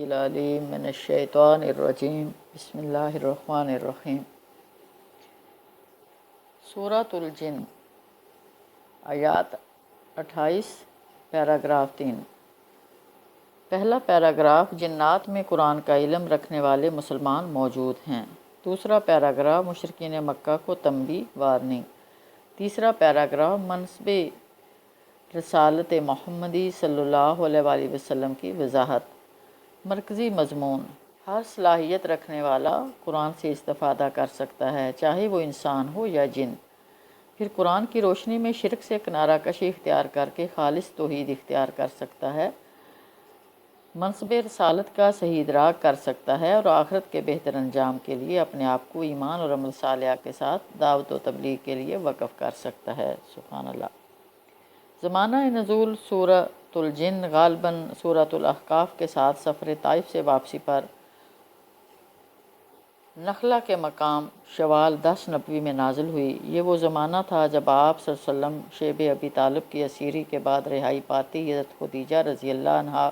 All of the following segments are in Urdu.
العلیم من الشیطان الرجیم بسم اللہ الرحمن الرحیم۔ سورۃ الجن، آیات 28، پیراگراف 3۔ پہلا پیراگراف، جنات میں قرآن کا علم رکھنے والے مسلمان موجود ہیں۔ دوسرا پیراگراف، مشرکین مکہ کو تنبیہ، وارننگ۔ تیسرا پیراگراف، منصب رسالت محمدی صلی اللہ علیہ وآلہ وسلم کی وضاحت۔ مرکزی مضمون، ہر صلاحیت رکھنے والا قرآن سے استفادہ کر سکتا ہے، چاہے وہ انسان ہو یا جن۔ پھر قرآن کی روشنی میں شرک سے کنارہ کشی اختیار کر کے خالص توحید اختیار کر سکتا ہے، منصب رسالت کا صحیح ادراک کر سکتا ہے اور آخرت کے بہتر انجام کے لیے اپنے آپ کو ایمان اور عمل صالحہ کے ساتھ دعوت و تبلیغ کے لیے وقف کر سکتا ہے۔ سبحان اللہ۔ زمانہ نزول سورۃ الجن غالباً سورۃ الاحقاف کے ساتھ سفر طائف سے واپسی پر نخلا کے مقام شوال 10 نبوی میں نازل ہوئی۔ یہ وہ زمانہ تھا جب آپ صلی اللہ علیہ وسلم شیب ابی طالب کی اسیری کے بعد رہائی پاتی حضرت خدیجہ رضی اللہ عنہا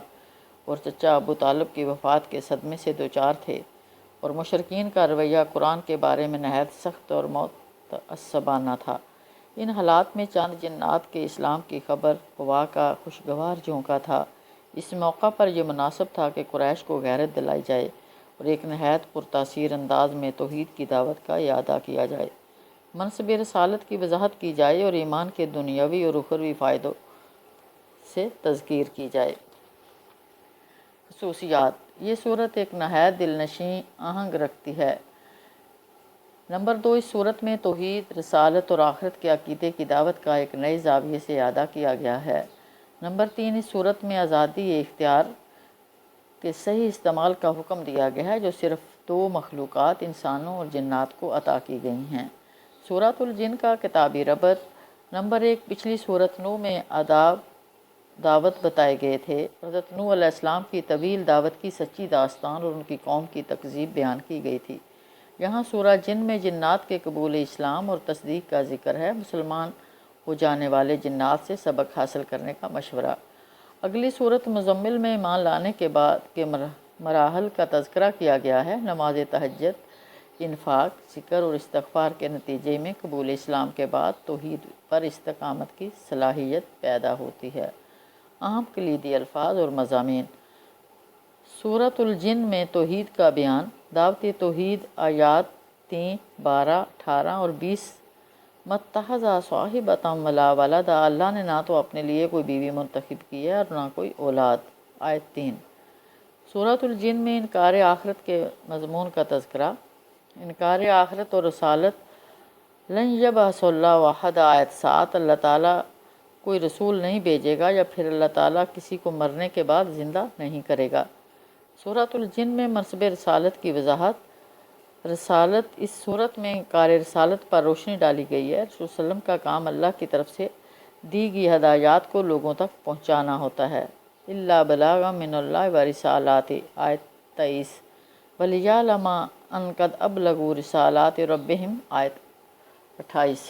اور چچا ابو طالب کی وفات کے صدمے سے دوچار تھے، اور مشرکین کا رویہ قرآن کے بارے میں نہایت سخت اور متعصبانہ تھا۔ ان حالات میں چند جنات کے اسلام کی خبر ہوا کا خوشگوار جھونکا تھا۔ اس موقع پر یہ مناسب تھا کہ قریش کو غیرت دلائی جائے اور ایک نہایت پرتاثیر انداز میں توحید کی دعوت کا اعادہ کیا جائے، منصب رسالت کی وضاحت کی جائے اور ایمان کے دنیاوی اور اخروی فائدوں سے تذکیر کی جائے۔ خصوصیات، یہ صورت ایک نہایت دل نشیں آہنگ رکھتی ہے۔ نمبر 2، اس صورت میں توحید، رسالت اور آخرت کے عقیدے کی دعوت کا ایک نئے زاویے سے اعادہ کیا گیا ہے۔ نمبر 3، اس صورت میں آزادی اختیار کے صحیح استعمال کا حکم دیا گیا ہے جو صرف 2 مخلوقات انسانوں اور جنات کو عطا کی گئی ہیں۔ سورۃ الجن کا کتابی ربط، نمبر 1، پچھلی سورۃ نوح میں دعوت بتائے گئے تھے۔ حضرت نوح علیہ السلام کی طویل دعوت کی سچی داستان اور ان کی قوم کی تکذیب بیان کی گئی تھی۔ یہاں سورہ جن میں جنات کے قبول اسلام اور تصدیق کا ذکر ہے، مسلمان ہو جانے والے جنات سے سبق حاصل کرنے کا مشورہ۔ اگلی سورۃ مزمل میں ایمان لانے کے بعد کے مراحل کا تذکرہ کیا گیا ہے۔ نماز تہجد، انفاق، ذکر اور استغفار کے نتیجے میں قبول اسلام کے بعد توحید پر استقامت کی صلاحیت پیدا ہوتی ہے۔ اہم کلیدی الفاظ اور مضامین۔ سورۃ الجن میں توحید کا بیان، دعوت توحید، آیات 3، 12، 18 اور 20۔ متخذ صاحبۃ ولا ولد، اللہ نے نہ تو اپنے لیے کوئی بیوی منتخب کی ہے اور نہ کوئی اولاد۔ آیت 3۔ سورۃ الجن میں انکار آخرت کے مضمون کا تذکرہ، انکار آخرت اور رسالت۔ لن یبعث اللہ احد، آیت 7، اللہ تعالیٰ کوئی رسول نہیں بھیجے گا یا پھر اللہ تعالیٰ کسی کو مرنے کے بعد زندہ نہیں کرے گا۔ سورۃ الجن میں منصب رسالت کی وضاحت، رسالت، اس صورت میں انکار رسالت پر روشنی ڈالی گئی ہے۔ رسول صلی اللہ علیہ وسلم کا کام اللہ کی طرف سے دی گئی ہدایات کو لوگوں تک پہنچانا ہوتا ہے۔ الا بلاغا من اللہ ورسالاتہ، آیت 23۔ ولیعلم ان قد ابلغوا رسالات ربہم، آیت 28۔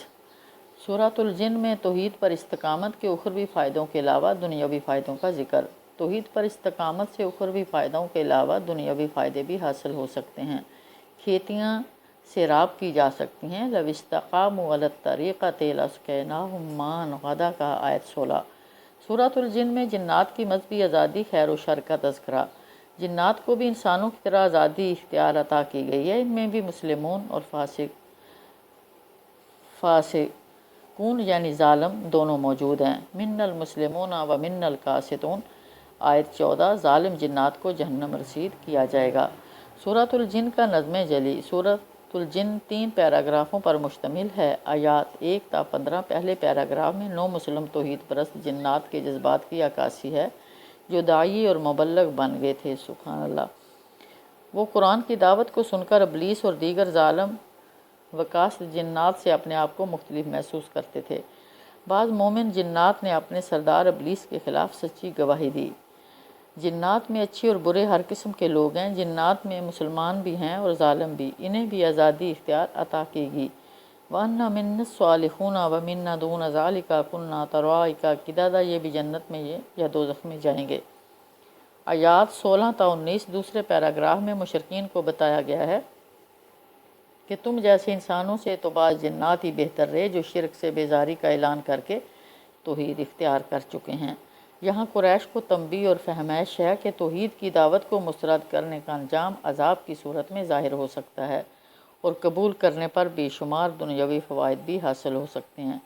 سورۃ الجن میں توحید پر استقامت کے اخروی فائدوں کے علاوہ دنیاوی فائدوں کا ذکر۔ توحید پر استقامت سے اخروی فائدوں کے علاوہ دنیاوی فائدے بھی حاصل ہو سکتے ہیں۔ کھیتیاں سیراب کی جا سکتی ہیں۔ لو استقاموا علی الطریقۃ لاسقیناہم ماء غدقا، آیت 16۔ سورۃ الجن میں جنات کی مذہبی آزادی، خیر و شر کا تذکرہ۔ جنات کو بھی انسانوں کی طرح آزادی اختیار عطا کی گئی ہے، ان میں بھی مسلمون اور فاسقون یعنی ظالم دونوں موجود ہیں۔ من المسلمون و من القاسطون، آیت 14۔ ظالم جنات کو جہنم رسید کیا جائے گا۔ سورۃ الجن کا نظم جلی۔ سورۃ الجن 3 پیراگرافوں پر مشتمل ہے۔ آیات 1 تا 15۔ پہلے پیراگراف میں 9 مسلم توحید پرست جنات کے جذبات کی عکاسی ہے جو داعی اور مبلغ بن گئے تھے۔ سبحان اللہ۔ وہ قرآن کی دعوت کو سن کر ابلیس اور دیگر ظالم وقاصد جنات سے اپنے آپ کو مختلف محسوس کرتے تھے۔ بعض مومن جنات نے اپنے سردار ابلیس کے خلاف سچی گواہی دی۔ جنات میں اچھے اور برے ہر قسم کے لوگ ہیں۔ جنات میں مسلمان بھی ہیں اور ظالم بھی، انہیں بھی آزادی اختیار عطا کی گئی۔ وَأَنَّ مِنَّا الصَّالِحُونَ وَمِنَّا دُونَ ذَلِكَ كُنَّا طَرَائِقَ قِدَدًا، یہ بھی جنت میں یا دوزخ میں جائیں گے۔ آیات 16 تا 19 دوسرے پیراگراف میں مشرکین کو بتایا گیا ہے کہ تم جیسے انسانوں سے تو بعض جنات ہی بہتر رہے جو شرک سے بیزاری کا اعلان کر کے توحید اختیار کر چکے ہیں۔ یہاں قریش کو تنبیہ اور فہمائش ہے کہ توحید کی دعوت کو مسترد کرنے کا انجام عذاب کی صورت میں ظاہر ہو سکتا ہے اور قبول کرنے پر بے شمار دنیاوی فوائد بھی حاصل ہو سکتے ہیں۔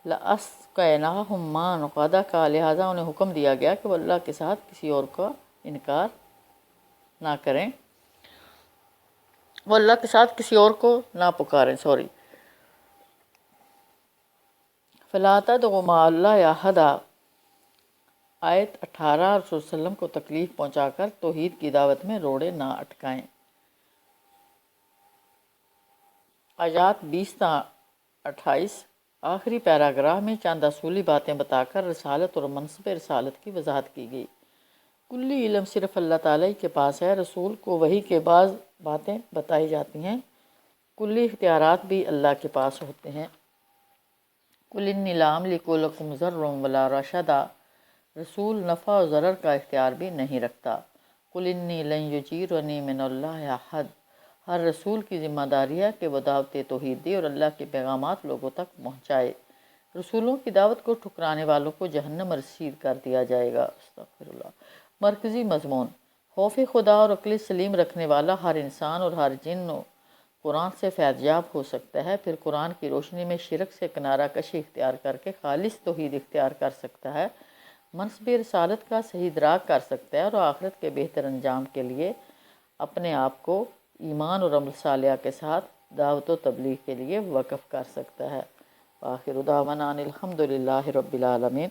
لَأَسْقَيْنَاهُمْ مَاءً غَدَقًا، لہٰذا انہیں حکم دیا گیا کہ وہ اللہ کے ساتھ کسی اور کا انکار نہ کریں، وہ اللہ کے ساتھ کسی اور کو نہ پکاریں۔ فَلَا تَدْعُ مَعَ اللَّهِ أَحَدًا، آیت 18 اور رسول صلی اللہ علیہ وسلم کو تکلیف پہنچا کر توحید کی دعوت میں روڑے نہ اٹکائیں۔ آیات 20 تا 28 آخری پیراگراف میں چند اصولی باتیں بتا کر رسالت اور منصب رسالت کی وضاحت کی گئی۔ کلی علم صرف اللہ تعالیٰ کے پاس ہے، رسول کو وحی کے بعض باتیں بتائی جاتی ہیں، کلی اختیارات بھی اللہ کے پاس ہوتے ہیں۔ قُلْ إِنِّي لَا أَمْلِكُ لَكُمْ ضَرًّا وَلَا رَشَدًا، رسول نفع و ضرر کا اختیار بھی نہیں رکھتا۔ قُلْ إِنِّي لَن يُجِيرَنِي مِنَ اللَّهِ أَحَدٌ، ہر رسول کی ذمہ داری ہے کہ وہ دعوت توحید دے اور اللہ کے پیغامات لوگوں تک پہنچائے۔ رسولوں کی دعوت کو ٹھکرانے والوں کو جہنم رسید کر دیا جائے گا۔ استغفر اللہ۔ مرکزی مضمون: خوف خدا اور عقل سلیم رکھنے والا ہر انسان اور ہر جن قرآن سے فیض یاب ہو سکتا ہے، پھر قرآن کی روشنی میں شرک سے کنارہ کشی اختیار کر کے خالص توحید اختیار کر سکتا ہے، منصب رسالت کا صحیح ادراک کر سکتا ہے اور آخرت کے بہتر انجام کے لیے اپنے آپ کو ایمان اور عمل صالحہ کے ساتھ دعوت و تبلیغ کے لیے وقف کر سکتا ہے۔ آخر دعوانا ان الحمد للہ رب العالمین۔